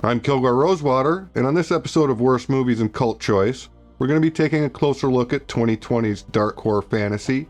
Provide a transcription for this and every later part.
I'm Kilgore Rosewater, and on this episode of Worst Movies and Cult Choice, we're going to be taking a closer look at 2020's dark horror fantasy,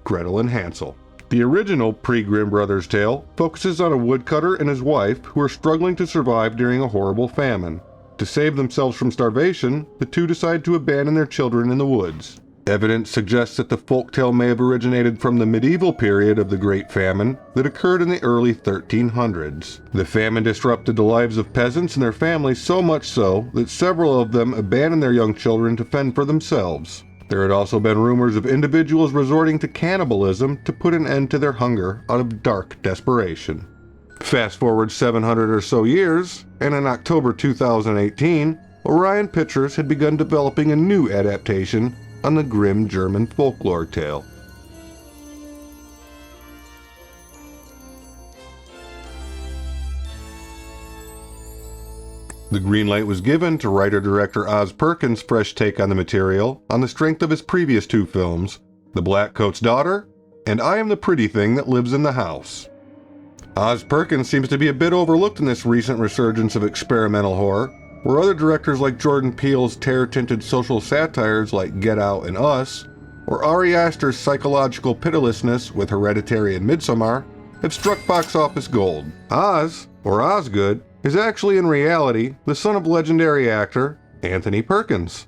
Gretel and Hansel. The original pre-Grimm Brothers tale focuses on a woodcutter and his wife who are struggling to survive during a horrible famine. To save themselves from starvation, the two decide to abandon their children in the woods. Evidence suggests that the folktale may have originated from the medieval period of the Great Famine that occurred in the early 1300s. The famine disrupted the lives of peasants and their families so much so that several of them abandoned their young children to fend for themselves. There had also been rumors of individuals resorting to cannibalism to put an end to their hunger out of dark desperation. Fast forward 700 or so years, and in October 2018, Orion Pictures had begun developing a new adaptation on the grim German folklore tale. The green light was given to writer-director Oz Perkins' fresh take on the material on the strength of his previous two films, The Blackcoat's Daughter and I Am the Pretty Thing That Lives in the House. Oz Perkins seems to be a bit overlooked in this recent resurgence of experimental horror, where other directors like Jordan Peele's terror-tinted social satires like Get Out and Us, or Ari Aster's psychological pitilessness with Hereditary and Midsommar, have struck box office gold. Oz, or Osgood, is actually in reality the son of legendary actor Anthony Perkins.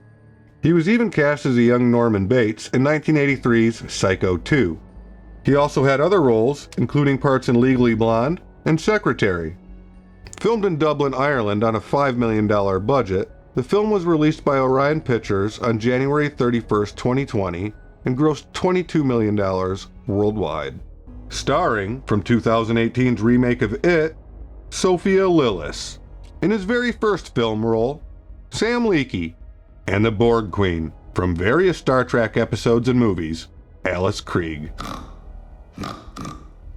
He was even cast as a young Norman Bates in 1983's Psycho 2. He also had other roles, including parts in Legally Blonde and Secretary. Filmed in Dublin, Ireland on a $5 million budget, the film was released by Orion Pictures on January 31, 2020, and grossed $22 million worldwide. Starring, from 2018's remake of It, Sophia Lillis. In his very first film role, Sam Leakey, and the Borg Queen, from various Star Trek episodes and movies, Alice Krieg.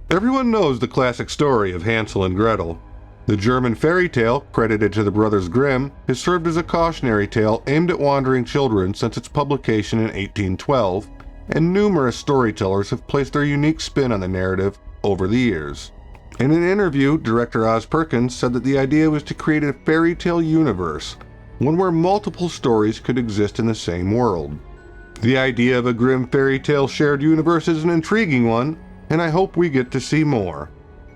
Everyone knows the classic story of Hansel and Gretel. The German fairy tale, credited to the Brothers Grimm, has served as a cautionary tale aimed at wandering children since its publication in 1812, and numerous storytellers have placed their unique spin on the narrative over the years. In an interview, director Oz Perkins said that the idea was to create a fairy tale universe, one where multiple stories could exist in the same world. The idea of a Grimm fairy tale shared universe is an intriguing one, and I hope we get to see more.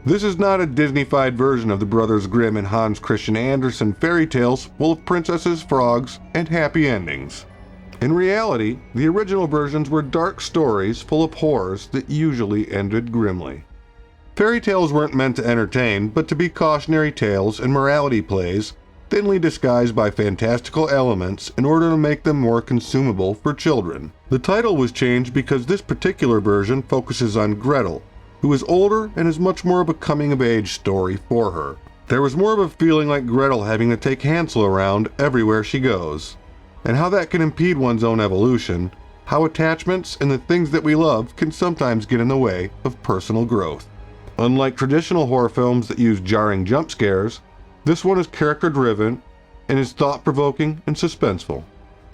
This is not a Disney-fied version of the Brothers Grimm and Hans Christian Andersen fairy tales full of princesses, frogs, and happy endings. In reality, the original versions were dark stories full of horrors that usually ended grimly. Fairy tales weren't meant to entertain, but to be cautionary tales and morality plays, thinly disguised by fantastical elements in order to make them more consumable for children. The title was changed because this particular version focuses on Gretel, who is older and is much more of a coming-of-age story for her. There was more of a feeling like Gretel having to take Hansel around everywhere she goes, and how that can impede one's own evolution, how attachments and the things that we love can sometimes get in the way of personal growth. Unlike traditional horror films that use jarring jump scares, this one is character-driven and is thought-provoking and suspenseful.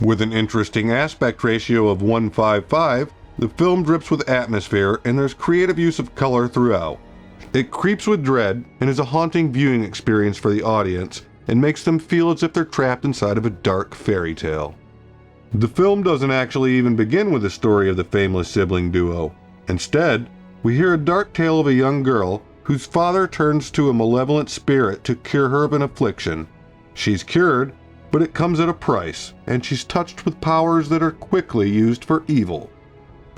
With an interesting aspect ratio of 1:5:5, the film drips with atmosphere and there's creative use of color throughout. It creeps with dread and is a haunting viewing experience for the audience and makes them feel as if they're trapped inside of a dark fairy tale. The film doesn't actually even begin with the story of the fameless sibling duo. Instead, we hear a dark tale of a young girl whose father turns to a malevolent spirit to cure her of an affliction. She's cured, but it comes at a price, and she's touched with powers that are quickly used for evil.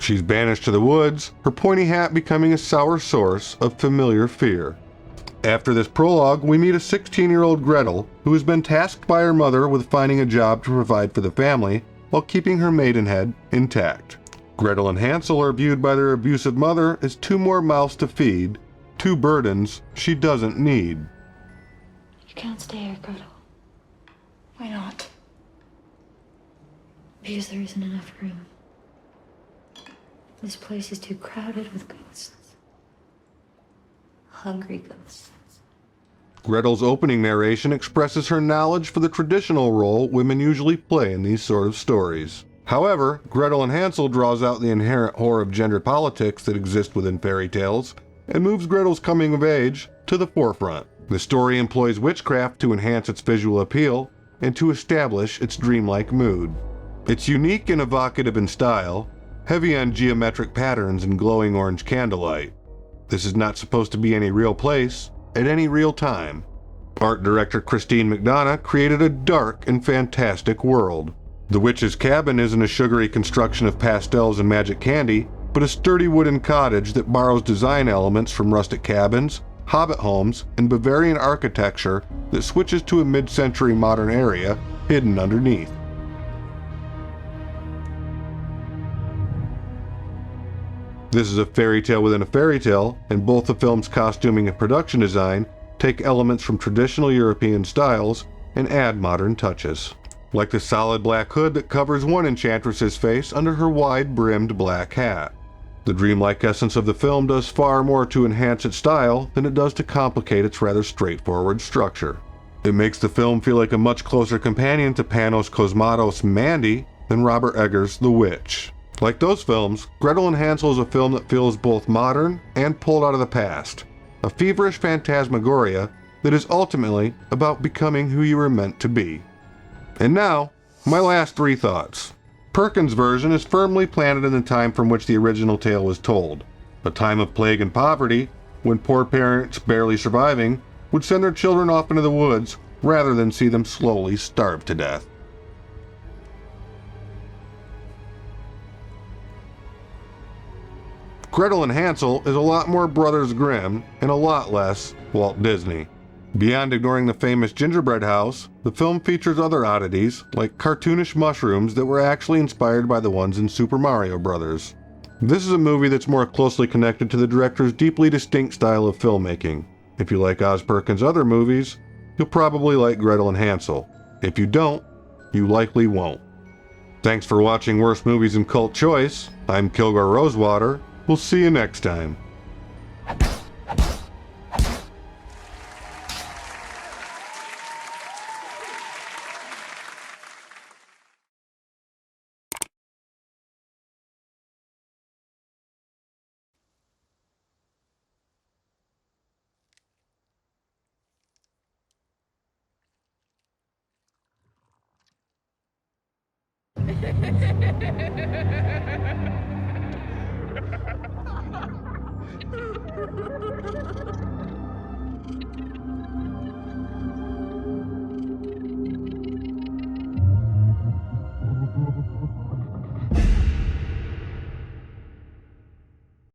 She's banished to the woods, her pointy hat becoming a sour source of familiar fear. After this prologue, we meet a 16-year-old Gretel who has been tasked by her mother with finding a job to provide for the family while keeping her maidenhead intact. Gretel and Hansel are viewed by their abusive mother as two more mouths to feed, two burdens she doesn't need. You can't stay here, Gretel. Why not? Because there isn't enough room. This place is too crowded with ghosts. Hungry ghosts. Gretel's opening narration expresses her knowledge for the traditional role women usually play in these sort of stories. However, Gretel and Hansel draws out the inherent horror of gender politics that exist within fairy tales and moves Gretel's coming of age to the forefront. The story employs witchcraft to enhance its visual appeal and to establish its dreamlike mood. It's unique and evocative in style, heavy on geometric patterns and glowing orange candlelight. This is not supposed to be any real place, at any real time. Art director Christine McDonough created a dark and fantastic world. The witch's cabin isn't a sugary construction of pastels and magic candy, but a sturdy wooden cottage that borrows design elements from rustic cabins, hobbit homes, and Bavarian architecture that switches to a mid-century modern area hidden underneath. This is a fairy tale within a fairy tale, and both the film's costuming and production design take elements from traditional European styles and add modern touches. Like the solid black hood that covers one enchantress's face under her wide-brimmed black hat. The dreamlike essence of the film does far more to enhance its style than it does to complicate its rather straightforward structure. It makes the film feel like a much closer companion to Panos Cosmatos' Mandy than Robert Eggers' The Witch. Like those films, Gretel and Hansel is a film that feels both modern and pulled out of the past. A feverish phantasmagoria that is ultimately about becoming who you were meant to be. And now, my last three thoughts. Perkins' version is firmly planted in the time from which the original tale was told. A time of plague and poverty, when poor parents barely surviving would send their children off into the woods rather than see them slowly starve to death. Gretel and Hansel is a lot more Brothers Grimm and a lot less Walt Disney. Beyond ignoring the famous gingerbread house, the film features other oddities, like cartoonish mushrooms that were actually inspired by the ones in Super Mario Bros. This is a movie that's more closely connected to the director's deeply distinct style of filmmaking. If you like Oz Perkins' other movies, you'll probably like Gretel and Hansel. If you don't, you likely won't. Thanks for watching Worst Movies in Cult Choice. I'm Kilgore Rosewater. We'll see you next time.